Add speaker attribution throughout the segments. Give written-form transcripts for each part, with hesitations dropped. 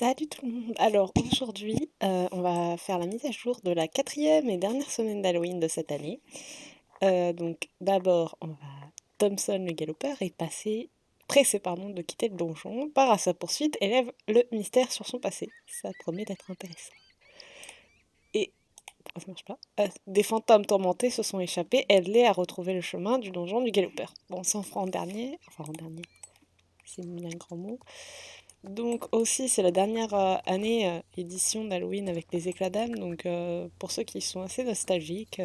Speaker 1: Salut tout le monde! Alors aujourd'hui, on va faire la mise à jour de la quatrième et dernière semaine d'Halloween de cette année. Donc d'abord, Thompson le galopeur est pressé pardon, de quitter le donjon, part à sa poursuite et lève le mystère sur son passé. Ça promet d'être intéressant. Et pourquoi ça marche pas? Des fantômes tourmentés se sont échappés, aide-les à retrouver le chemin du donjon du galopeur. Bon, ça on fera en dernier, c'est mis un grand mot. Donc aussi, c'est la dernière année édition d'Halloween avec les éclats d'âme. Donc pour ceux qui sont assez nostalgiques,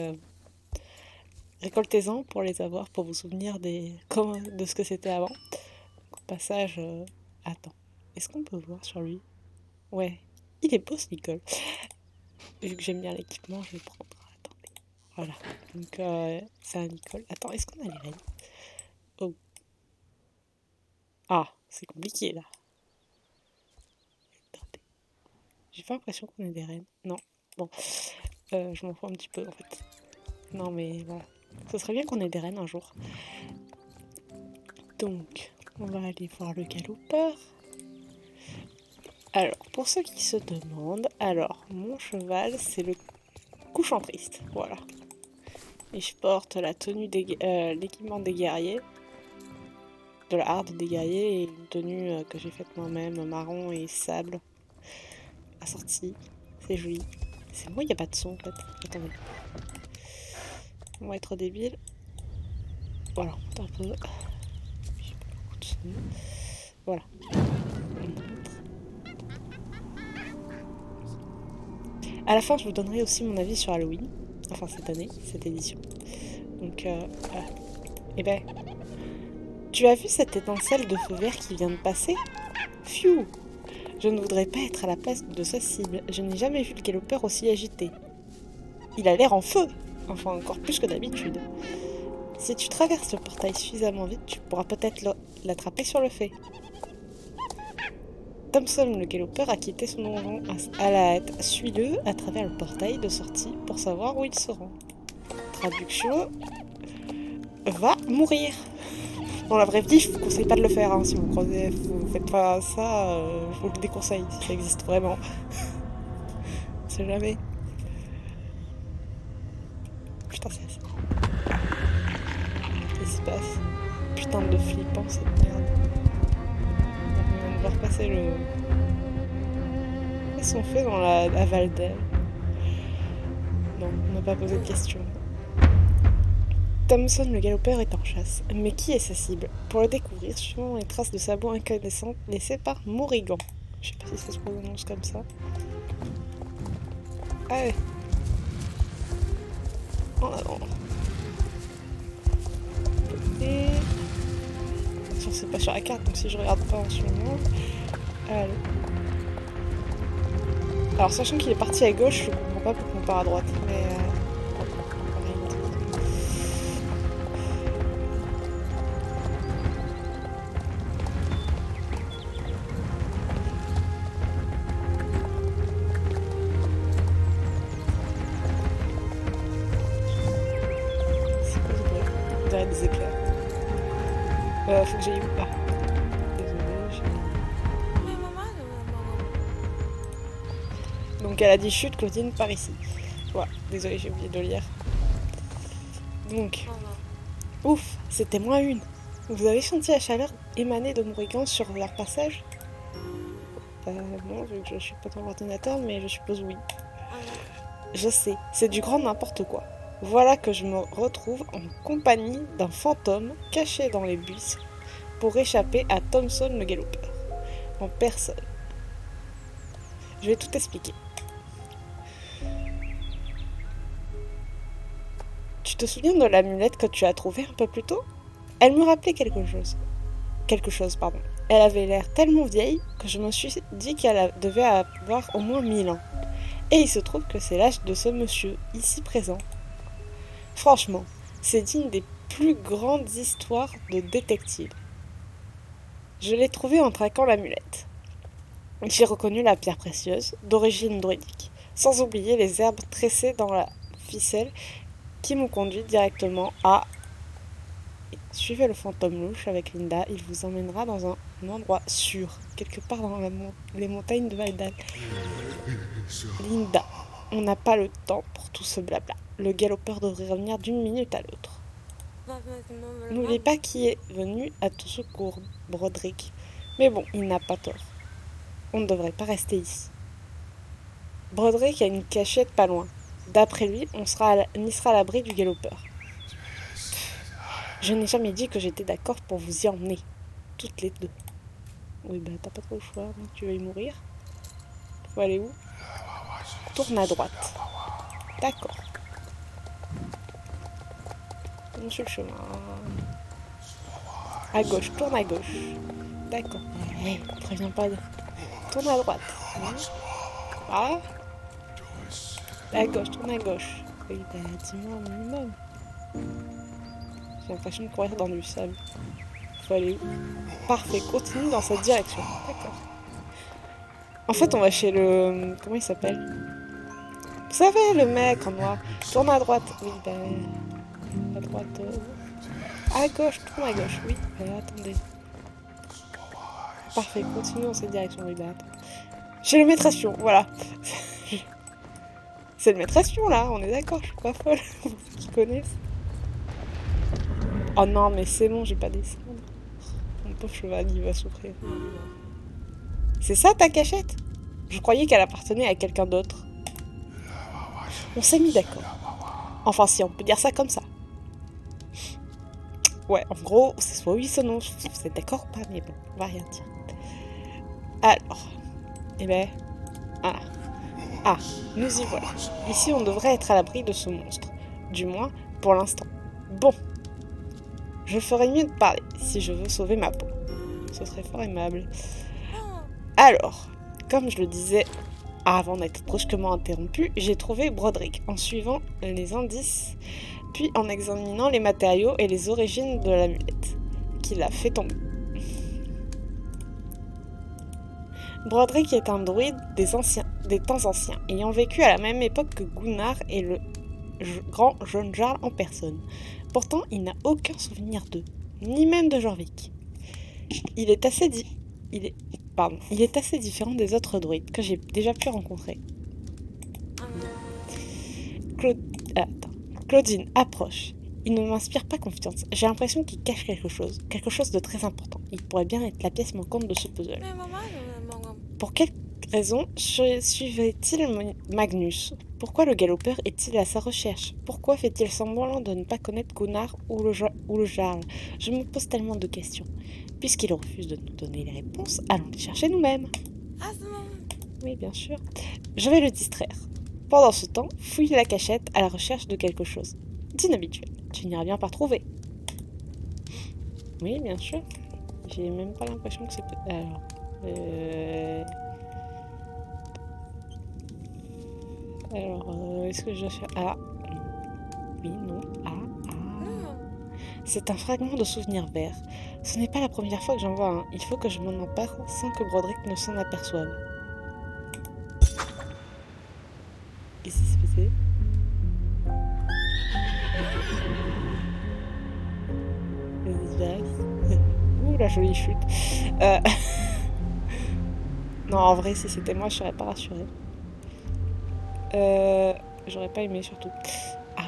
Speaker 1: récoltez-en pour les avoir, pour vous souvenir de ce que c'était avant. Donc, au passage, attends, est-ce qu'on peut voir sur lui? Ouais, il est beau ce Nicole. Vu que j'aime bien l'équipement, je vais le prendre. Attendez, voilà. Donc c'est un Nicole. Attends, est-ce qu'on a les règles? Oh. Ah, c'est compliqué là. Attendez. J'ai pas l'impression qu'on ait des reines. Non. Bon, je m'en fous un petit peu en fait. Non mais voilà. Ce serait bien qu'on ait des reines un jour. Donc, on va aller voir le galopeur. Alors, pour ceux qui se demandent, mon cheval, c'est le couchant triste. Voilà. Et je porte la tenue l'équipement des guerriers. De la harde des guerriers et une tenue que j'ai faite moi-même, marron et sable. Assortie. C'est joli. C'est moi, il n'y a pas de son en fait. Attendez. On va être débile. Voilà, on monte un peu. J'ai pas beaucoup de son. Voilà. À la fin, je vous donnerai aussi mon avis sur Halloween. Enfin, cette année, cette édition. Donc, eh ben, tu as vu cette étincelle de feu vert qui vient de passer? Pfiou! Je ne voudrais pas être à la place de sa cible. Je n'ai jamais vu le galopeur aussi agité. Il a l'air en feu! Enfin, encore plus que d'habitude. Si tu traverses le portail suffisamment vite, tu pourras peut-être l'attraper sur le fait. Thompson le galopeur a quitté son donjon à la hâte. Suis-le à travers le portail de sortie pour savoir où il se rend. Traduction: va mourir. Dans la vraie vie, je vous conseille pas de le faire. Hein. Si vous croisez, vous faites pas ça, je vous le déconseille. Ça existe vraiment. On sait jamais. Putain, c'est ça. Qu'est-ce qui se passe? Putain de flippant cette merde. On va devoir passer le. Qu'est-ce qu'on fait dans la Valdel? Non, on n'a pas posé de questions. Thompson le galopeur est en chasse. Mais qui est sa cible? Pour le découvrir, suivons les traces de sabots incandescents laissées par Morrigan. Je sais pas si ça se prononce comme ça. Allez. En avant. Et... attention, c'est pas sur la carte, donc si je regarde pas en ce moment... Allez. Alors, sachant qu'il est parti à gauche, je comprends pas pourquoi on part à droite, mais... c'est quoi ce bruit? On dirait des éclairs. Faut que j'aille où? Ah. Désolée, Donc elle a dit chute, Claudine, par ici. Voilà, désolée, j'ai oublié de lire. Donc, ouf, c'était moins une. Vous avez senti la chaleur émaner de Morrigan sur leur passage? Non, vu que je suis pas dans l'ordinateur, mais je suppose oui. Je sais, c'est du grand n'importe quoi. Voilà que je me retrouve en compagnie d'un fantôme caché dans les buissons pour échapper à Thompson le galopeur. En personne. Je vais tout expliquer. Tu te souviens de l'amulette que tu as trouvée un peu plus tôt? Elle me rappelait quelque chose. Pardon. Elle avait l'air tellement vieille que je me suis dit qu'elle devait avoir au moins 1000 ans. Et il se trouve que c'est l'âge de ce monsieur, ici présent. Franchement, c'est digne des plus grandes histoires de détective. Je l'ai trouvée en traquant l'amulette. J'ai reconnu la pierre précieuse, d'origine druidique, sans oublier les herbes tressées dans la ficelle qui m'ont conduit directement à... Suivez le fantôme louche avec Linda, il vous emmènera dans un un endroit sûr, quelque part dans les montagnes de Valdal. Linda, on n'a pas le temps pour tout ce blabla. Le galopeur devrait revenir d'une minute à l'autre. N'oublie pas qui est venu à ton secours, Broderick. Mais bon, il n'a pas tort. On ne devrait pas rester ici. Broderick a une cachette pas loin. D'après lui, on y sera à l'abri du galopeur. Je n'ai jamais dit que j'étais d'accord pour vous y emmener. Toutes les deux. Oui, bah t'as pas trop le choix, donc tu vas y mourir. Faut aller où? Tourne à droite. D'accord. On suit le chemin. À gauche, tourne à gauche. D'accord. Hey, préviens pas. Tourne à droite. Ah. À gauche, tourne à gauche. Oui, bah dis-moi un minimum. J'ai l'impression de courir dans du sable. Faut aller où? Parfait, continue dans cette direction. D'accord. En fait, on va chez le... Comment il s'appelle? Vous savez, le mec en noir. Tourne à droite. Oui, bah... À droite... À gauche, tourne à gauche. Oui, bah attendez. Parfait, continue dans cette direction. Oui, bah attends. Chez le maître espion, voilà. C'est le maître espion, là, on est d'accord, je suis pas folle. Pour ceux qui connaissent. Oh non, mais c'est bon, j'ai pas descendre. Mon pauvre cheval, il va souffrir. C'est ça ta cachette? Je croyais qu'elle appartenait à quelqu'un d'autre. On s'est mis d'accord. Enfin, si on peut dire ça comme ça. Ouais, en gros, c'est soit oui, soit non. Vous êtes d'accord ou pas? Mais bon, on va rien dire. Alors, eh ben, voilà. Ah, nous y voilà. Ici, on devrait être à l'abri de ce monstre. Du moins, pour l'instant. Bon. Je ferais mieux de parler, si je veux sauver ma peau. Ce serait fort aimable. Alors, comme je le disais avant d'être brusquement interrompu, j'ai trouvé Broderick en suivant les indices, puis en examinant les matériaux et les origines de l'amulette, qui l'a fait tomber. Broderick est un druide des temps anciens, ayant vécu à la même époque que Gunnar et le grand jeune Jarl en personne. Pourtant, il n'a aucun souvenir d'eux, ni même de Jorvik. Il est assez différent des autres druides que j'ai déjà pu rencontrer. Claudine approche. Il ne m'inspire pas confiance. J'ai l'impression qu'il cache quelque chose de très important. Il pourrait bien être la pièce manquante de ce puzzle. Pour quelle raison suivait-il Magnus? Pourquoi le galopeur est-il à sa recherche? Pourquoi fait-il semblant de ne pas connaître Gunnar ou le Jarl? Je me pose tellement de questions. Puisqu'il refuse de nous donner les réponses, allons les chercher nous-mêmes. Oui, bien sûr. Je vais le distraire. Pendant ce temps, fouille la cachette à la recherche de quelque chose d'inhabituel. Tu n'iras bien pas retrouver. Oui, bien sûr. J'ai même pas l'impression que c'est... Alors... est-ce que je cherche... Ah. Oui, non. C'est un fragment de souvenir vert. Ce n'est pas la première fois que j'en vois un. Il faut que je m'en empare sans que Broderick ne s'en aperçoive. Qu'est-ce qui s'est passé? Ouh, la jolie chute. Non, en vrai, si c'était moi, je serais pas rassurée. J'aurais pas aimé, surtout. Ah!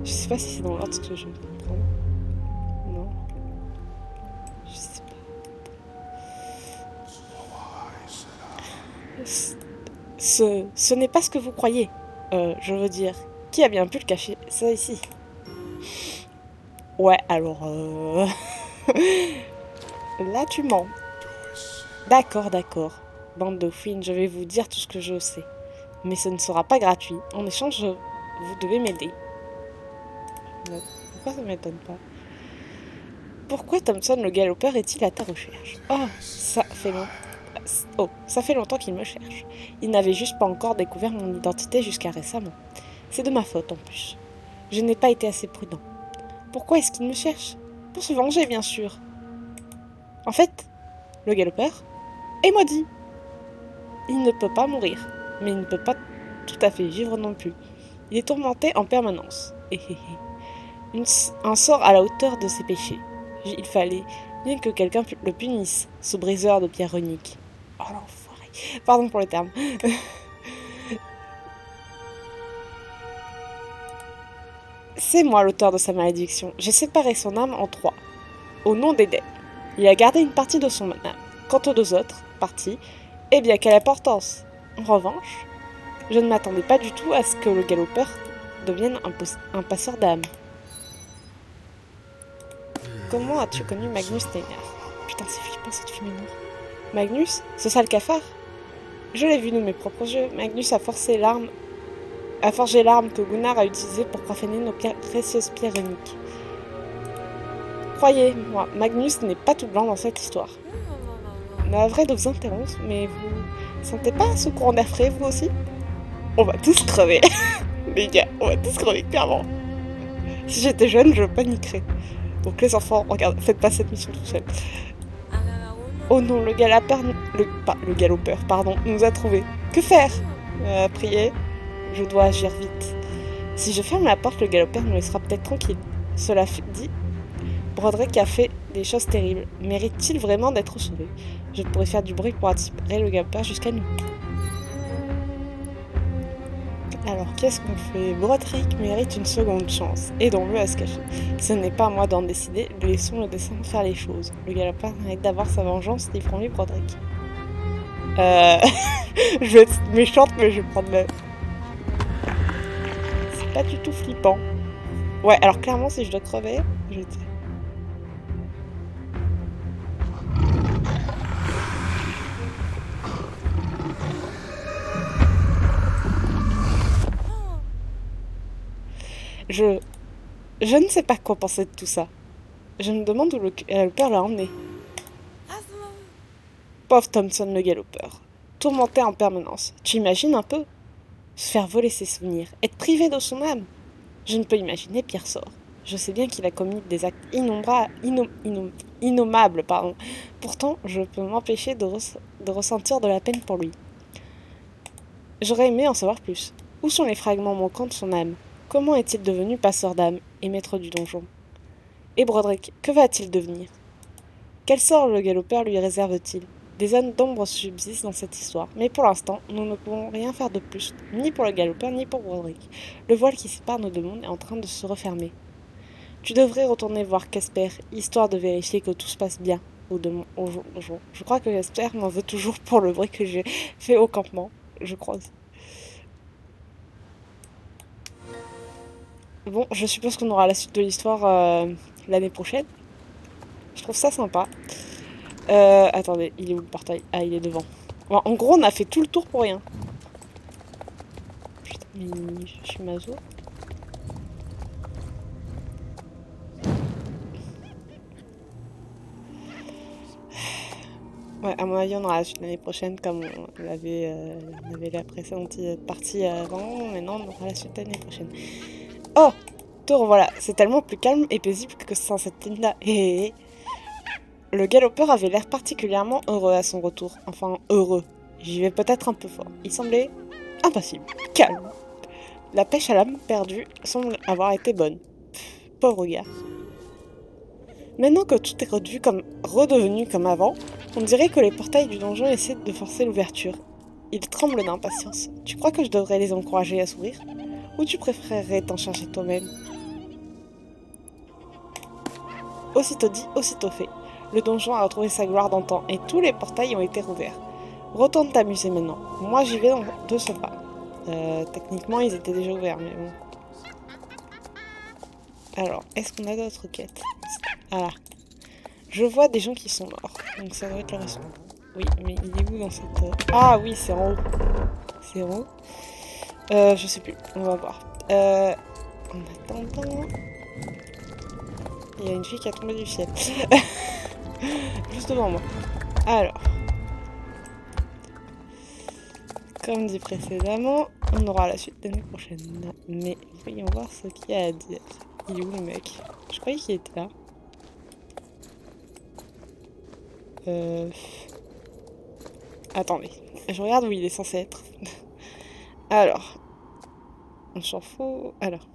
Speaker 1: Je sais pas si c'est dans l'ordre que je vais prendre. Non. Je sais pas. Ce n'est pas ce que vous croyez. Je veux dire, qui a bien pu le cacher ça ici? Ouais, alors... Là, tu mens. D'accord. Bande de fouines, je vais vous dire tout ce que je sais. Mais ce ne sera pas gratuit. En échange, vous devez m'aider. Pourquoi ça m'étonne pas? Pourquoi Thompson le galopeur est-il à ta recherche? Ça fait longtemps qu'il me cherche. Il n'avait juste pas encore découvert mon identité jusqu'à récemment. C'est de ma faute en plus. Je n'ai pas été assez prudent. Pourquoi est-ce qu'il me cherche? Pour se venger, bien sûr. En fait, le galopeur est maudit. Il ne peut pas mourir, mais il ne peut pas tout à fait vivre non plus. Il est tourmenté en permanence. Un sort à la hauteur de ses péchés. Il fallait bien que quelqu'un le punisse, ce briseur de pierre runique. Oh l'enfoiré. Pardon pour le terme. C'est moi l'auteur de sa malédiction. J'ai séparé son âme en trois, au nom d'Éden. Il a gardé une partie de son âme. Quant aux deux autres parties, eh bien quelle importance. En revanche, je ne m'attendais pas du tout à ce que le galopeur devienne un passeur d'âme. Comment as-tu connu Magnus Steiner? Putain, c'est flippant cette fumée noire. Magnus? Ce sale cafard? Je l'ai vu de mes propres yeux. Magnus a forgé l'arme que Gunnar a utilisée pour profaner nos précieuses pierres runiques. Croyez-moi, Magnus n'est pas tout blanc dans cette histoire. Navré de vous interrompre, mais vous sentez pas ce courant d'air frais, vous aussi? On va tous crever. Les gars, on va tous crever, clairement. Si j'étais jeune, je paniquerais. Donc les enfants, regarde, faites pas cette mission tout seul. Oh non, le galopeur, pardon, nous a trouvés. Que faire? Prier. Je dois agir vite. Si je ferme la porte, le galopeur nous laissera peut-être tranquille. Cela dit, Broderick a fait des choses terribles. Mérite-t-il vraiment d'être sauvé? Je pourrais faire du bruit pour attirer le galopeur jusqu'à nous. Alors, qu'est-ce qu'on fait? Broderick mérite une seconde chance. Aidons-le à se cacher. Ce n'est pas à moi d'en décider. Laissons le destin faire les choses. Le galopeur mérite d'avoir sa vengeance. Livrons-lui Broderick. Je vais être méchante, mais je vais prendre le... C'est pas du tout flippant. Ouais, alors clairement, si je dois crever, je vais... Je ne sais pas quoi penser de tout ça. Je me demande où le galopeur l'a emmené. Pauvre Thompson le galopeur. Tourmenté en permanence. Tu imagines un peu? Se faire voler ses souvenirs. Être privé de son âme. Je ne peux imaginer pire sort. Je sais bien qu'il a commis des actes innommables. Pourtant, je peux m'empêcher de ressentir de la peine pour lui. J'aurais aimé en savoir plus. Où sont les fragments manquants de son âme? Comment est-il devenu passeur d'âme et maître du donjon? Et Broderick, que va-t-il devenir? Quel sort le galopeur lui réserve-t-il? Des zones d'ombre subsistent dans cette histoire, mais pour l'instant, nous ne pouvons rien faire de plus, ni pour le galopeur, ni pour Broderick. Le voile qui sépare nos deux mondes est en train de se refermer. Tu devrais retourner voir Casper, histoire de vérifier que tout se passe bien au donjon. Je crois que Casper m'en veut toujours pour le bruit que j'ai fait au campement, je crois. Bon, je suppose qu'on aura la suite de l'histoire l'année prochaine. Je trouve ça sympa. Attendez, il est où le portail? Ah, il est devant. Bon, en gros, on a fait tout le tour pour rien. Putain, mais je suis maso. Ouais, à mon avis, on aura la suite l'année prochaine, comme on avait la précédente partie avant. Maintenant, on aura la suite l'année prochaine. Oh! Te revoilà. C'est tellement plus calme et paisible que sans cette ligne-là. Le galopeur avait l'air particulièrement heureux à son retour. Enfin, heureux. J'y vais peut-être un peu fort. Il semblait impassible, calme. La pêche à l'âme perdue semble avoir été bonne. Pauvre gars. Maintenant que tout est redevenu comme avant, on dirait que les portails du donjon essaient de forcer l'ouverture. Ils tremblent d'impatience. Tu crois que je devrais les encourager à s'ouvrir? Ou tu préférerais t'en charger toi-même? Aussitôt dit, aussitôt fait. Le donjon a retrouvé sa gloire d'antan et tous les portails ont été rouverts. Retourne t'amuser maintenant. Moi j'y vais dans 200 pas. Techniquement ils étaient déjà ouverts, mais bon. Alors, est-ce qu'on a d'autres quêtes? Ah là. Je vois des gens qui sont morts. Donc ça doit être le restant. Oui, mais il est où dans cette... Ah oui, c'est en haut. C'est en haut. Je sais plus. On va voir. En attendant... Il y a une fille qui a tombé du ciel. Juste devant moi. Alors. Comme dit précédemment, on aura la suite l'année prochaine. Mais voyons voir ce qu'il y a à dire. Il est où le mec? Je croyais qu'il était là. Attendez. Je regarde où il est censé être. Alors. On s'en fout. Alors.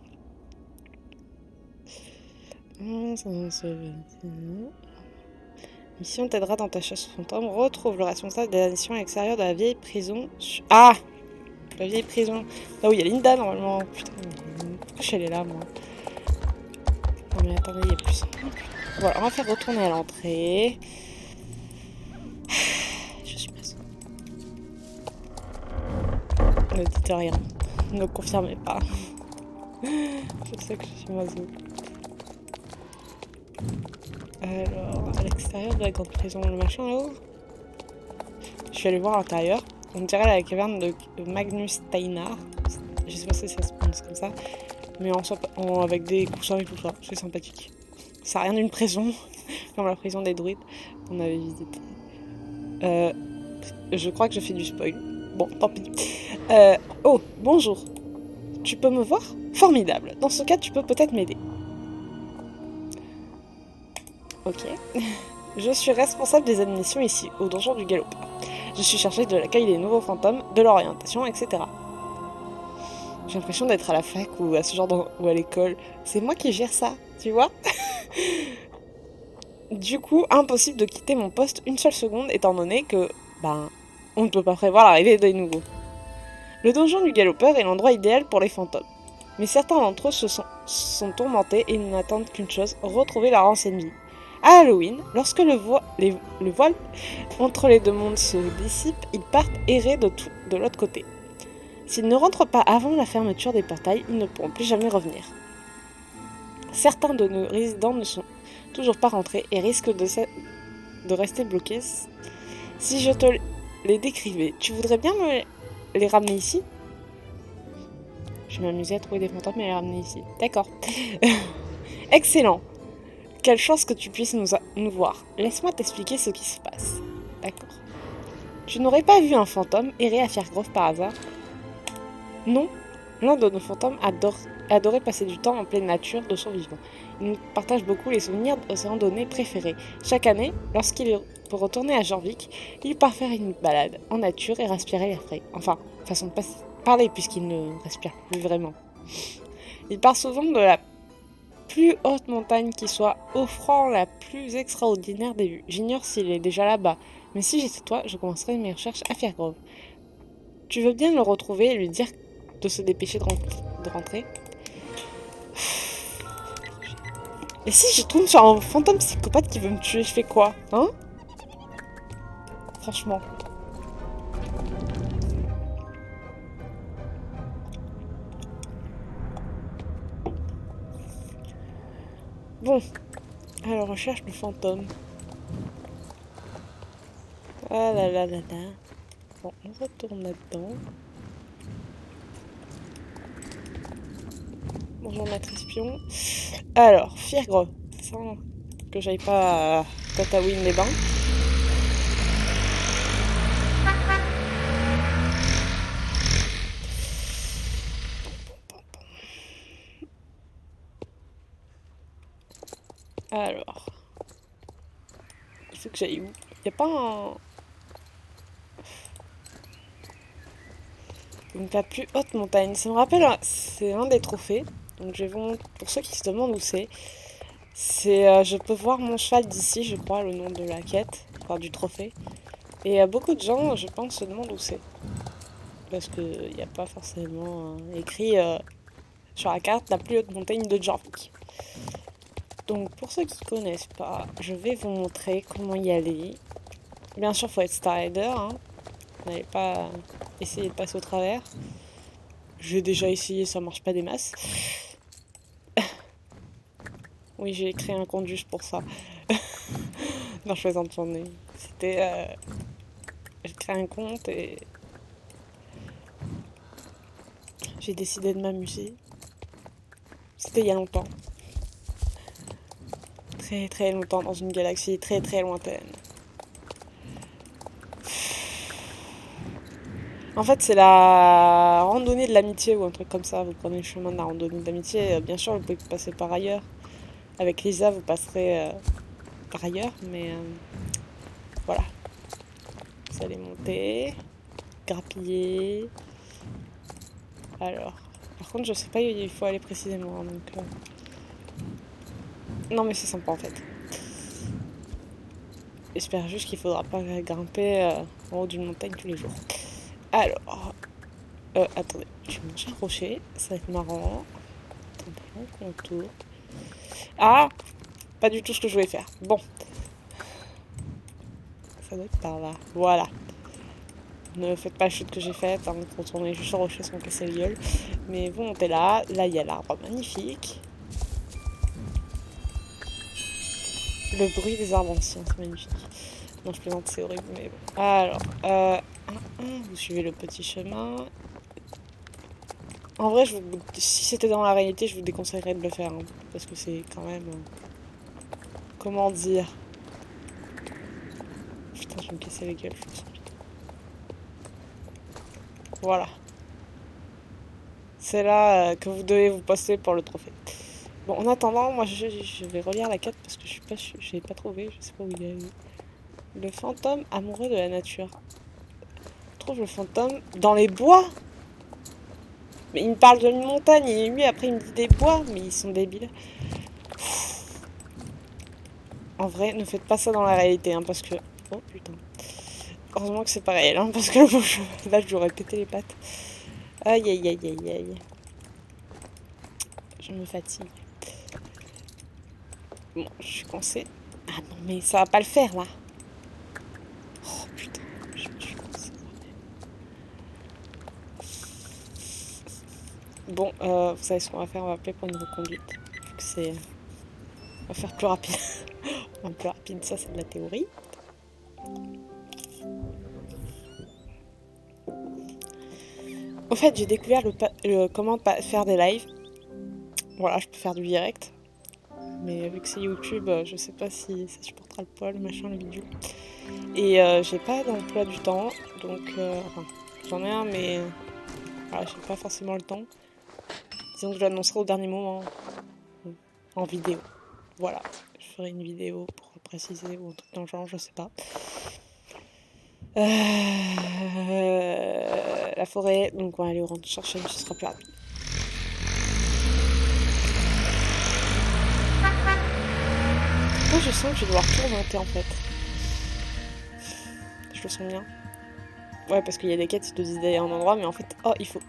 Speaker 1: Mission t'aidera dans ta chasse aux fantômes. Retrouve le responsable de la mission à l'extérieur de la vieille prison. Ah! La vieille prison. Là où il y a Linda normalement. Putain, pourquoi je suis allée là moi? Non mais attendez, il y a plus simple. Voilà, on va faire retourner à l'entrée. Je suis maso. Ne dites rien. Ne confirmez pas. Je sais que je suis maso. Alors, à l'extérieur de la grande prison, le machin là-haut. Je suis allée voir à l'intérieur. On dirait la caverne de Magnus Steinar. Je sais pas si ça se prononce comme ça. Mais avec des coussins et tout ça. C'est sympathique. Ça n'a rien d'une prison. Comme la prison des druides qu'on avait visitée. Je crois que je fais du spoil. Bon, tant pis. Oh, bonjour. Tu peux me voir? Formidable. Dans ce cas, tu peux peut-être m'aider. Ok. Je suis responsable des admissions ici, au donjon du Galopard. Je suis chargée de l'accueil des nouveaux fantômes, de l'orientation, etc. J'ai l'impression d'être à la fac ou à ce genre ou à l'école. C'est moi qui gère ça, tu vois. Du coup, impossible de quitter mon poste une seule seconde, étant donné que, on ne peut pas prévoir l'arrivée des nouveaux. Le donjon du Galopeur est l'endroit idéal pour les fantômes. Mais certains d'entre eux sont tourmentés et n'attendent qu'une chose, retrouver leur ancienne vie. À Halloween, lorsque le voile entre les deux mondes se dissipe, ils partent errer de l'autre côté. S'ils ne rentrent pas avant la fermeture des portails, ils ne pourront plus jamais revenir. Certains de nos résidents ne sont toujours pas rentrés et risquent de rester bloqués. Si je te les décrivais, tu voudrais bien me les ramener ici? Je m'amusais à trouver des fantômes et les ramener ici. D'accord. Excellent. Quelle chance que tu puisses nous voir. Laisse-moi t'expliquer ce qui se passe. D'accord. Tu n'aurais pas vu un fantôme errer à Firegrove par hasard? Non. L'un de nos fantômes adorait passer du temps en pleine nature de son vivant. Il nous partage beaucoup les souvenirs de ses randonnées préférées. Chaque année, lorsqu'il peut retourner à Jorvik, il part faire une balade en nature et respirer l'air frais. Enfin, façon de parler puisqu'il ne respire plus vraiment. Il part souvent de la plus haute montagne qui soit, offrant la plus extraordinaire des vues. J'ignore s'il est déjà là-bas, mais si j'étais toi, je commencerais mes recherches à Firegrove. Tu veux bien le retrouver et lui dire de se dépêcher de rentrer? Et si je tombe sur un fantôme psychopathe qui veut me tuer, je fais quoi? Hein? Franchement. Bon. Alors, on cherche le fantôme. Ah là là là là. Bon, on retourne là-dedans. Bonjour maître espion. Alors, Firegrove. C'est ça que j'aille pas à Tatooine les Bains. Alors. Il faut que j'aille où? Y a pas un... Donc la plus haute montagne. Ça me rappelle, c'est un des trophées. Donc je vais vous montrer, pour ceux qui se demandent où c'est. Je peux voir mon cheval d'ici, je crois, le nom de la quête, enfin du trophée. Et beaucoup de gens, je pense, se demandent où c'est. Parce qu'il n'y a pas forcément écrit sur la carte la plus haute montagne de Jorvik. Donc pour ceux qui ne connaissent pas, je vais vous montrer comment y aller. Bien sûr, il faut être Star Rider. Hein. Vous n'allez pas essayer de passer au travers. J'ai déjà essayé, ça marche pas des masses. Oui, j'ai créé un compte juste pour ça. Non, je plaisante, j'en ai. C'était... J'ai créé un compte et... J'ai décidé de m'amuser. C'était il y a longtemps. Très très longtemps, dans une galaxie très très lointaine. En fait, c'est la randonnée de l'amitié ou un truc comme ça. Vous prenez le chemin de la randonnée de l'amitié. Bien sûr, vous pouvez passer par ailleurs. Avec Lisa, vous passerez par ailleurs, mais voilà. Vous allez monter, grappiller. Alors, Par contre, je sais pas, il faut aller précisément, hein, donc... Non, mais c'est sympa, en fait. J'espère juste qu'il faudra pas grimper en haut d'une montagne tous les jours. Alors... attendez, je vais manger un rocher, ça va être marrant. Attendez, on tourne. Ah! Pas du tout ce que je voulais faire. Bon. Ça doit être par là. Voilà. Ne faites pas la chute que j'ai faite, hein, quand on est juste sur rocher sans casser le gueule. Mais vous montez là. Là, il y a l'arbre magnifique. Le bruit des arbres anciens, c'est magnifique. Non, je plaisante, c'est horrible, mais bon. Alors, vous suivez le petit chemin. En vrai, si c'était dans la réalité, je vous déconseillerais de le faire, hein, parce que c'est quand même... comment dire? Putain, je vais me casser les gueules, je me sens. Voilà. C'est là que vous devez vous poster pour le trophée. Bon, en attendant, moi je vais relire la quête parce que je suis pas, je l'ai pas trouvé, je sais pas où il est. Le fantôme amoureux de la nature. On trouve le fantôme dans les bois. Mais il me parle d'une montagne et lui après il me dit des bois, mais ils sont débiles. En vrai, ne faites pas ça dans la réalité, hein, parce que... Oh putain. Heureusement que c'est pas réel, hein, parce que là j'aurais pété les pattes. Aïe aïe aïe aïe aïe. Je me fatigue. Bon, je suis coincée. Ah non, mais ça va pas le faire là. Oh putain, je suis coincée. Bon, vous savez ce qu'on va faire, on va appeler pour une reconduite. Vu que c'est... On va faire plus rapide. Un plus rapide, ça c'est de la théorie. Au fait, j'ai découvert comment faire des lives. Voilà, je peux faire du direct. Mais vu que c'est YouTube, je sais pas si ça supportera le poids, le machin, la vidéo. Et j'ai pas d'emploi du temps, donc... enfin, j'en ai un, mais... voilà, j'ai pas forcément le temps. Disons que je l'annoncerai au dernier moment en vidéo. Voilà, je ferai une vidéo pour préciser ou un truc dans le genre, je sais pas. La forêt, donc on va aller au chercher, ce sera plus rapide. Moi je sens que je vais devoir tout remonter en fait. Je le sens bien. Ouais, parce qu'il y a des quêtes qui te disent d'aller à un endroit, mais en fait, oh, il faut...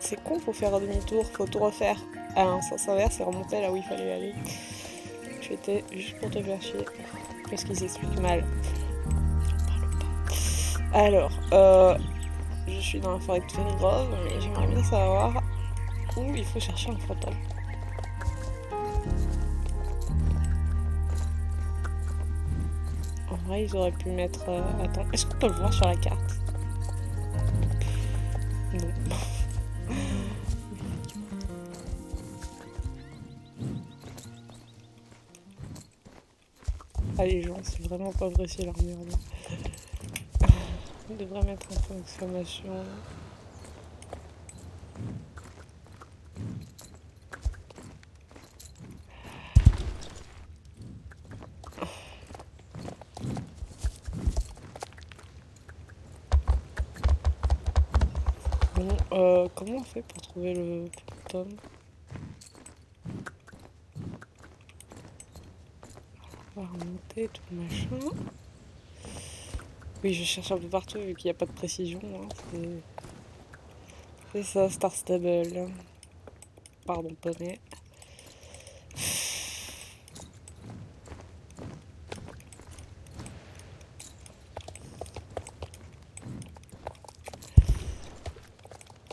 Speaker 1: C'est con, faut faire demi-tour, faut tout refaire à un sens inverse et remonter là où il fallait aller. Je étais juste pour te faire chier, parce qu'ils expliquent mal. Alors, je suis dans la forêt de Fengrove, mais j'aimerais bien savoir où il faut chercher un fantôme. En vrai, ils auraient pu mettre... Attends, est-ce qu'on peut le voir sur la carte? Non. Ah, les gens, c'est vraiment pas apprécié leur merde. On devrait mettre un point d'exclamation. Bon, comment on fait pour trouver le fantôme? On va remonter, tout le machin. Oui, je cherche un peu partout vu qu'il n'y a pas de précision. Hein. C'est ça, Star Stable. Pardon, poney.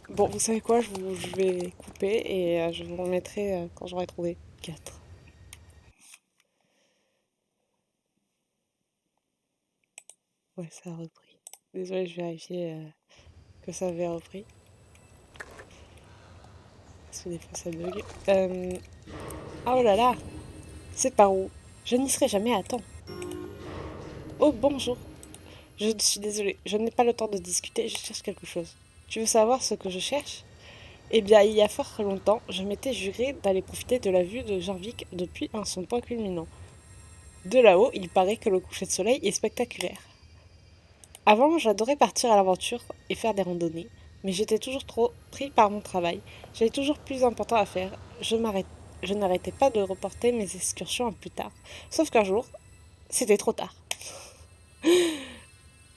Speaker 1: Bon, vous savez quoi, je vais couper et je vous remettrai quand j'aurai trouvé 4. Ouais, ça a repris. Désolée, je vérifiais que ça avait repris. Parce que des fois ça bug. Oh là là, c'est par où? Je n'y serai jamais à temps. Oh, bonjour. Je suis désolée, je n'ai pas le temps de discuter, je cherche quelque chose. Tu veux savoir ce que je cherche? Eh bien, il y a fort longtemps, je m'étais juré d'aller profiter de la vue de Jarvik depuis son point culminant. De là-haut, il paraît que le coucher de soleil est spectaculaire. Avant, j'adorais partir à l'aventure et faire des randonnées. Mais j'étais toujours trop pris par mon travail. J'avais toujours plus important à faire. Je n'arrêtais pas de reporter mes excursions à plus tard. Sauf qu'un jour, c'était trop tard.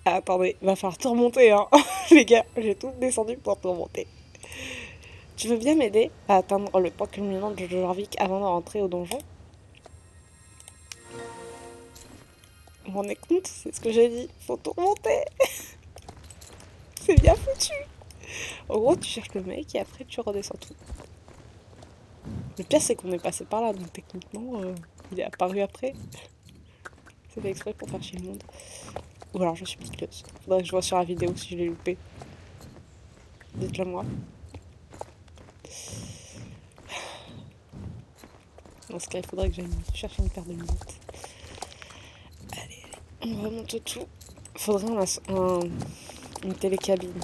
Speaker 1: Ah, attendez, va falloir tout remonter, hein. Les gars, j'ai tout descendu pour tout remonter. Tu veux bien m'aider à atteindre le point culminant de Jorvik avant de rentrer au donjon? Vous vous rendez compte? C'est ce que j'ai dit. Faut tout remonter. C'est bien foutu. En gros, tu cherches le mec et après tu redescends tout. Le pire, c'est qu'on est passé par là, donc techniquement, il est apparu après. C'est fait exprès pour faire chier le monde. Ou alors je suis piqueuse. Faudrait que je vois sur la vidéo si je l'ai loupé. Dites-le moi. Dans ce cas, il faudrait que j'aille chercher une paire de lunettes. Allez, on remonte tout. Faudrait une télécabine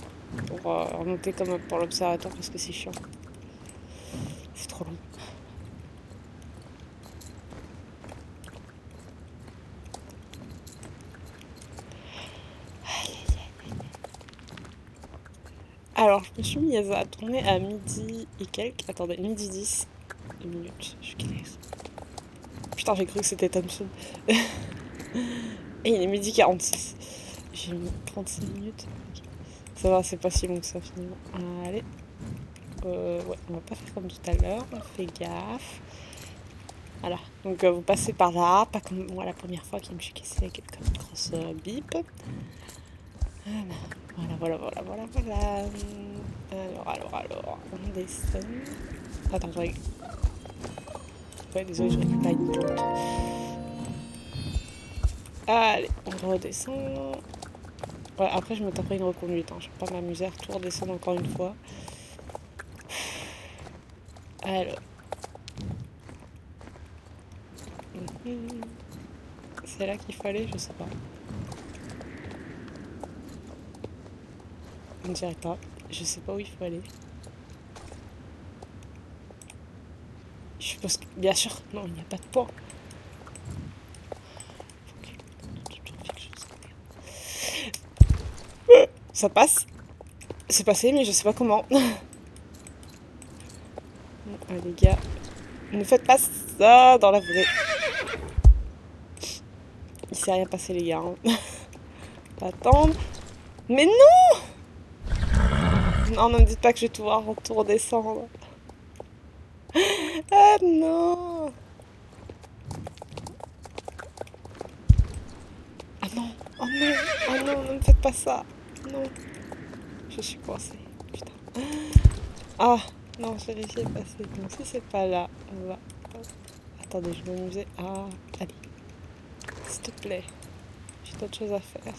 Speaker 1: pour remonter comme pour l'observatoire parce que c'est chiant. C'est trop long. Alors, je me suis mise à tourner à midi et quelques. Attendez, midi 10. 2 minutes, je suis claire. Putain, j'ai cru que c'était Thompson. Et il est midi 46. J'ai mis 36 minutes. Okay. Ça va, c'est pas si long que ça finalement. Allez. Ouais, on va pas faire comme tout à l'heure. On fait gaffe. Voilà. Donc vous passez par là. Pas comme moi la première fois qui me suis cassé avec comme une grosse bip. Voilà. Alors. On descend. Attends, je récupère. Ouais, désolé, je récupère une plante. Allez, on redescend. Ouais, après, je me taperai une reconduite. Hein. Je vais pas m'amuser à tout redescendre encore une fois. Alors. C'est là qu'il faut aller, je sais pas. On dirait pas. Je sais pas où il faut aller. Je suppose que... Bien sûr, non, il n'y a pas de pont. Ça passe. C'est passé, mais je sais pas comment. Allez, les gars, ne faites pas ça dans la vraie. Il s'est rien passé, les gars. Hein. Attendre. Mais non! Non, ne me dites pas que je vais tout voir en tout redescendre. Ah non! Ah non! Oh non! Oh non, ne me faites pas ça! Non! Je suis coincée. Putain. Ah! Non, j'ai réussi à passer. Donc si c'est pas là, on va... Attendez, je vais m'amuser. Ah, allez. S'il te plaît. J'ai d'autres choses à faire.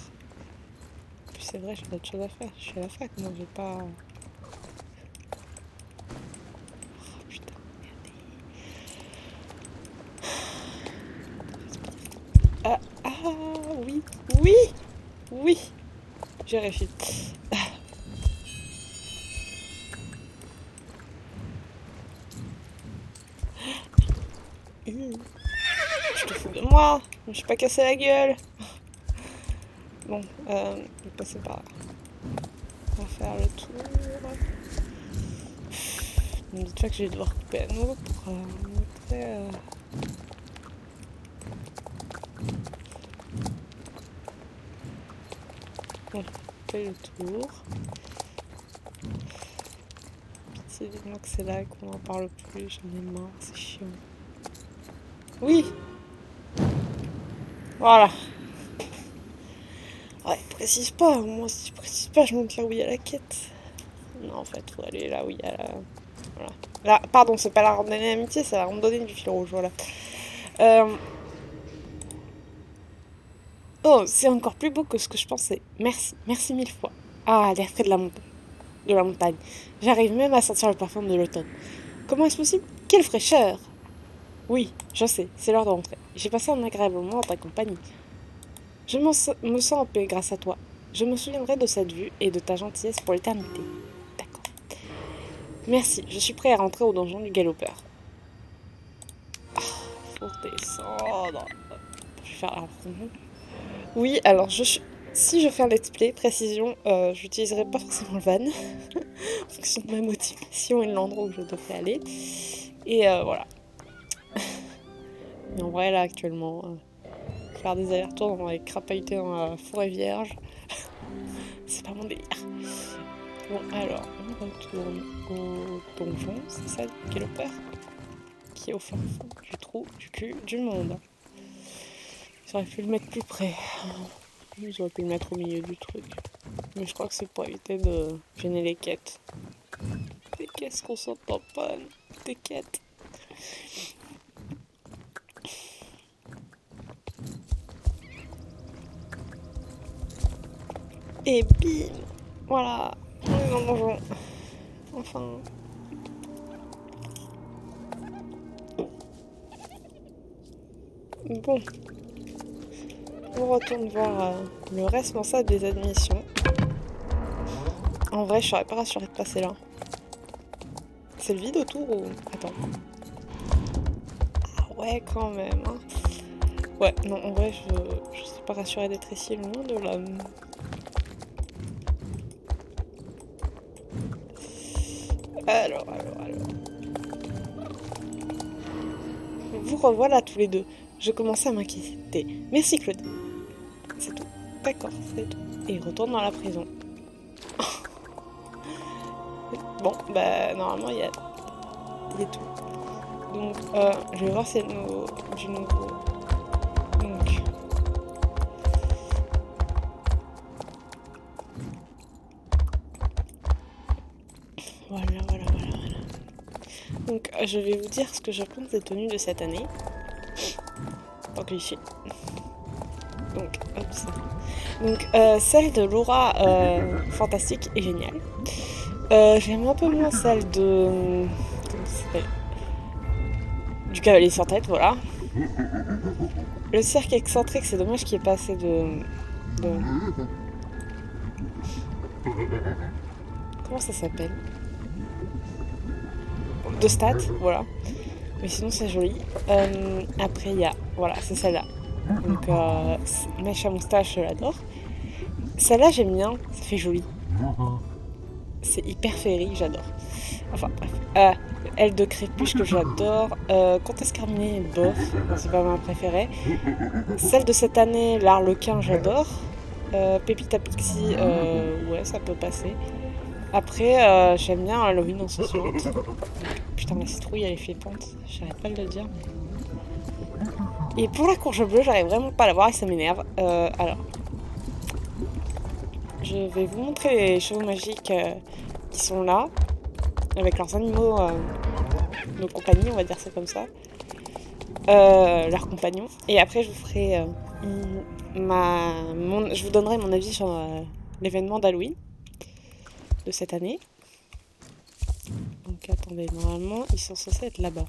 Speaker 1: Puis c'est vrai, j'ai d'autres choses à faire. Je suis à la fac, moi j'ai pas... Oh putain, regardez. Oui, oui, oui. J'ai réussi. Je te fous de moi. Je me suis pas cassé la gueule. Bon, je vais passer par là. On va faire le tour. Ne me dites pas que je vais devoir couper à nouveau pour montrer... Bon, on fait le tour. Pitié, dites-moi que c'est là qu'on en parle plus. J'en ai marre, c'est chiant. Oui! Voilà. Ouais, précise pas. Moi, si je précise pas, je monte là où il y a la quête. Non, en fait, faut aller là où il y a la... Voilà. Là, pardon, c'est pas la randonnée d'amitié, c'est la randonnée du fil rouge, voilà. Oh, c'est encore plus beau que ce que je pensais. Merci, merci mille fois. Ah, l'air frais de la montagne. J'arrive même à sentir le parfum de l'automne. Comment est-ce possible? Quelle fraîcheur! Oui, je sais, c'est l'heure de rentrer. J'ai passé un agréable moment en ta compagnie. Me sens en paix grâce à toi. Je me souviendrai de cette vue et de ta gentillesse pour l'éternité. D'accord. Merci, je suis prêt à rentrer au donjon du galopeur. Ah, faut descendre. Je vais faire la ronde. Oui, alors je suis... Si je fais un let's play, précision, j'utiliserai pas forcément le van, en fonction de ma motivation et de l'endroit où je devrais aller. Et voilà. Mais en vrai, là, actuellement, faire des allers-retours dans les crapahuter dans la forêt vierge, c'est pas mon délire. Bon, alors, on retourne au donjon, c'est ça, Galloper, qui est au fin fond du trou du cul du monde. J'aurais pu le mettre plus près. J'aurais pu le mettre au milieu du truc. Mais je crois que c'est pour éviter de gêner les quêtes. Des caisses qu'on s'en tamponne. Des quêtes. Et bim. Voilà. On est dans le donjon. Enfin. Bon. On retourne voir le responsable des admissions. En vrai, je serais pas rassurée de passer là. C'est le vide autour ou... Attends. Ah ouais, quand même. Hein. Ouais, non, en vrai, je suis pas rassurée d'être ici, loin de là. Alors. Vous revoilà tous les deux. Je commençais à m'inquiéter. Merci Claude. C'est tout. D'accord, c'est tout. Et il retourne dans la prison. Bon, bah normalement il y a tout. Donc je vais voir si du nouveau. Donc voilà. Donc je vais vous dire ce que je pense des tenues de cette année. Tant cliché. Donc hop ça. Donc celle de Laura fantastique et géniale. J'aime un peu moins celle de... Comment ça s'appelle, du cavalier sans tête, voilà. Le cercle excentrique, c'est dommage qu'il n'y ait pas assez de... Comment ça s'appelle, de stats, voilà. Mais sinon, c'est joli. Après, il y a... Voilà, c'est celle-là. Donc, mèche à moustache, je l'adore. Celle-là, j'aime bien. Ça fait joli. C'est hyper féerique, j'adore. Enfin, bref. Elle de Crépusque, que j'adore. Comtesse Carminée, bof. C'est pas ma préférée. Celle de cette année, l'Arlequin, j'adore. Pépita Pixie, ouais, ça peut passer. Après, j'aime bien Halloween insouciante. Putain, la citrouille, elle est flippante. J'arrête pas de le dire. Et pour la courge bleue, j'arrive vraiment pas à la voir et ça m'énerve. Alors, je vais vous montrer les chevaux magiques qui sont là, avec leurs animaux, nos compagnies, on va dire ça comme ça. Leurs compagnons. Et après, je vous ferai je vous donnerai mon avis sur l'événement d'Halloween de cette année. Donc attendez, normalement, ils sont censés être là-bas.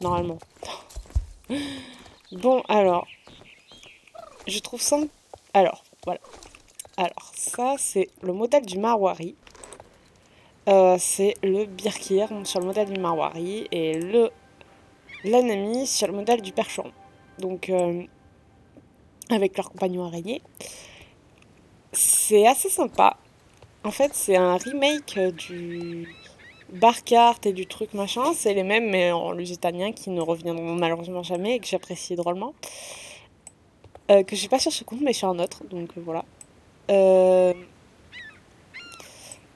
Speaker 1: Normalement. Bon, alors, je trouve ça... Alors, voilà. Alors, ça, c'est le modèle du Marwari. C'est le Birkir sur le modèle du Marwari et l'Anami sur le modèle du Percheron. Donc, avec leur compagnon araignée. C'est assez sympa. En fait, c'est un remake du Barcart et du truc machin. C'est les mêmes, mais en lusitanien, qui ne reviendront malheureusement jamais et que j'apprécie drôlement. Que j'ai pas sur ce compte, mais sur un autre. Donc voilà.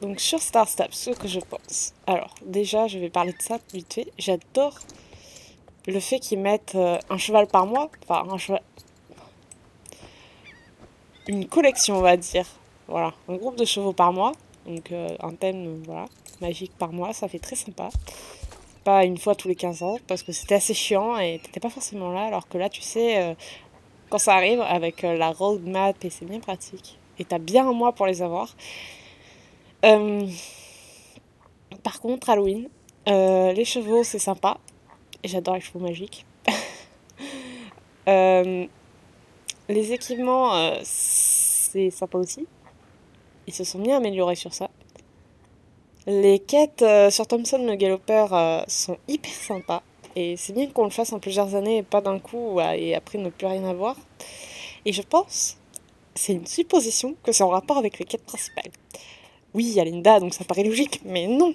Speaker 1: Donc sur Star Stable, ce que je pense. Alors, déjà, je vais parler de ça vite fait. J'adore le fait qu'ils mettent un cheval par mois. Enfin, un cheval... Une collection, on va dire. Voilà, un groupe de chevaux par mois. Donc un thème, voilà, magique par mois. Ça fait très sympa. Pas une fois tous les 15 ans, parce que c'était assez chiant et t'étais pas forcément là. Alors que là, tu sais, quand ça arrive, avec la roadmap, et c'est bien pratique. Et t'as bien un mois pour les avoir. Par contre, Halloween, les chevaux, c'est sympa. J'adore les chevaux magiques. Les équipements, c'est sympa aussi. Ils se sont bien améliorés sur ça. Les quêtes sur Thompson le Galloper sont hyper sympas. Et c'est bien qu'on le fasse en plusieurs années et pas d'un coup et après ne plus rien avoir. Et je pense c'est une supposition que c'est en rapport avec les quêtes principales. Oui, il y a Linda, donc ça paraît logique, mais non,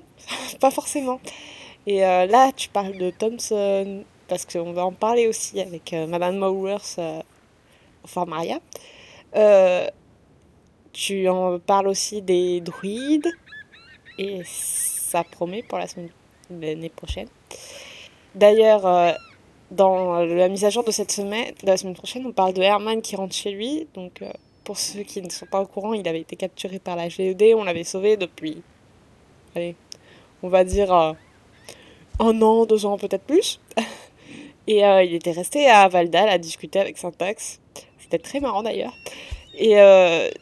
Speaker 1: pas forcément. Et là, tu parles de Thompson, parce qu'on va en parler aussi avec Madame Mowers, enfin Maria. Euh, Tu en parles aussi des druides, et ça promet pour l'année prochaine. D'ailleurs, dans la mise à jour de cette semaine, de la semaine prochaine, on parle de Herman qui rentre chez lui. Donc, pour ceux qui ne sont pas au courant, il avait été capturé par la GED. On l'avait sauvé depuis, allez, on va dire 1 an, 2 ans, peut-être plus. Et il était resté à Valdal à discuter avec Syntax. C'était très marrant d'ailleurs. Et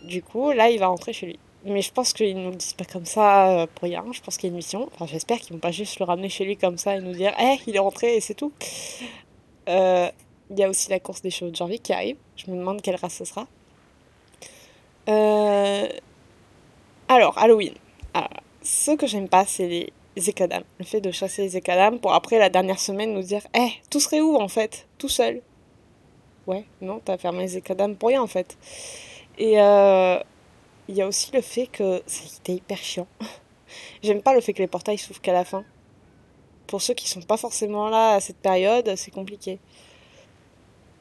Speaker 1: du coup, là, il va rentrer chez lui. Mais je pense qu'ils nous le disent pas comme ça pour rien. Je pense qu'il y a une mission. Enfin, j'espère qu'ils vont pas juste le ramener chez lui comme ça et nous dire, eh, il est rentré et c'est tout. Euh, Il y a aussi la course des chevaux de janvier qui arrive. Je me demande quelle race ce sera. Euh, alors, Halloween. Alors, ce que j'aime pas, c'est les écadams. Le fait de chasser les écadams pour après, la dernière semaine, nous dire, eh, tout serait où en fait? Tout seul. Ouais, non, t'as fermé les écadams pour rien en fait. Et il y a aussi le fait que c'était hyper chiant. J'aime pas le fait que les portails s'ouvrent qu'à la fin. Pour ceux qui sont pas forcément là à cette période, c'est compliqué.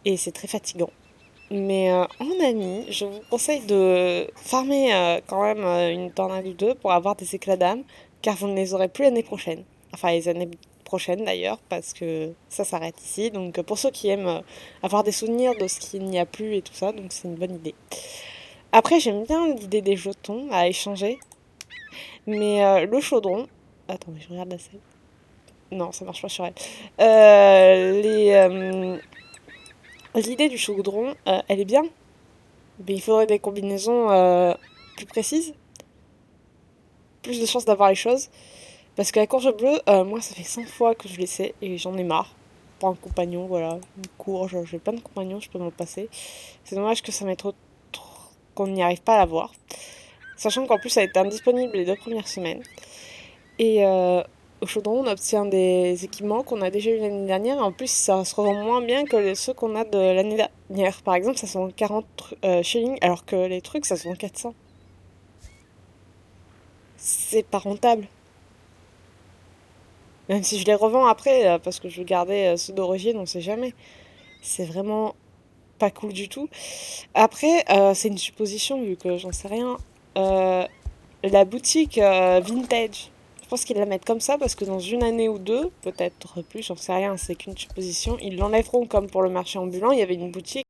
Speaker 1: Et c'est très fatigant. Mais en ami, je vous conseille de farmer quand même une tornade ou deux pour avoir des éclats d'âme, car vous ne les aurez plus l'année prochaine. Enfin, les années prochaines d'ailleurs, parce que ça s'arrête ici. Donc pour ceux qui aiment avoir des souvenirs de ce qu'il n'y a plus et tout ça, donc c'est une bonne idée. Après, j'aime bien l'idée des jetons à échanger, mais le chaudron... Attendez, je regarde la scène. Non, ça marche pas sur elle. L'idée du chaudron, elle est bien, mais il faudrait des combinaisons plus précises, plus de chances d'avoir les choses. Parce que la courge bleue, moi, ça fait 100 fois que je l'essaie et j'en ai marre. Pour un compagnon, voilà. Une courge, j'ai plein de compagnons, je peux m'en passer. C'est dommage que ça m'ait qu'on n'y arrive pas à l'avoir. Sachant qu'en plus, ça a été indisponible les 2 premières semaines. Et au chaudron, on obtient des équipements qu'on a déjà eu l'année dernière. Et en plus, ça se revend moins bien que ceux qu'on a de l'année dernière. Par exemple, ça se vend 40 shillings, alors que les trucs, ça se vend 400. C'est pas rentable. Même si je les revends après, parce que je veux garder ceux d'origine, on sait jamais. C'est vraiment pas cool du tout. Après, c'est une supposition, vu que j'en sais rien. Euh, la boutique vintage, je pense qu'ils la mettent comme ça parce que dans une année ou deux, peut-être plus, j'en sais rien, c'est qu'une supposition, ils l'enlèveront comme pour le marché ambulant. Il y avait une boutique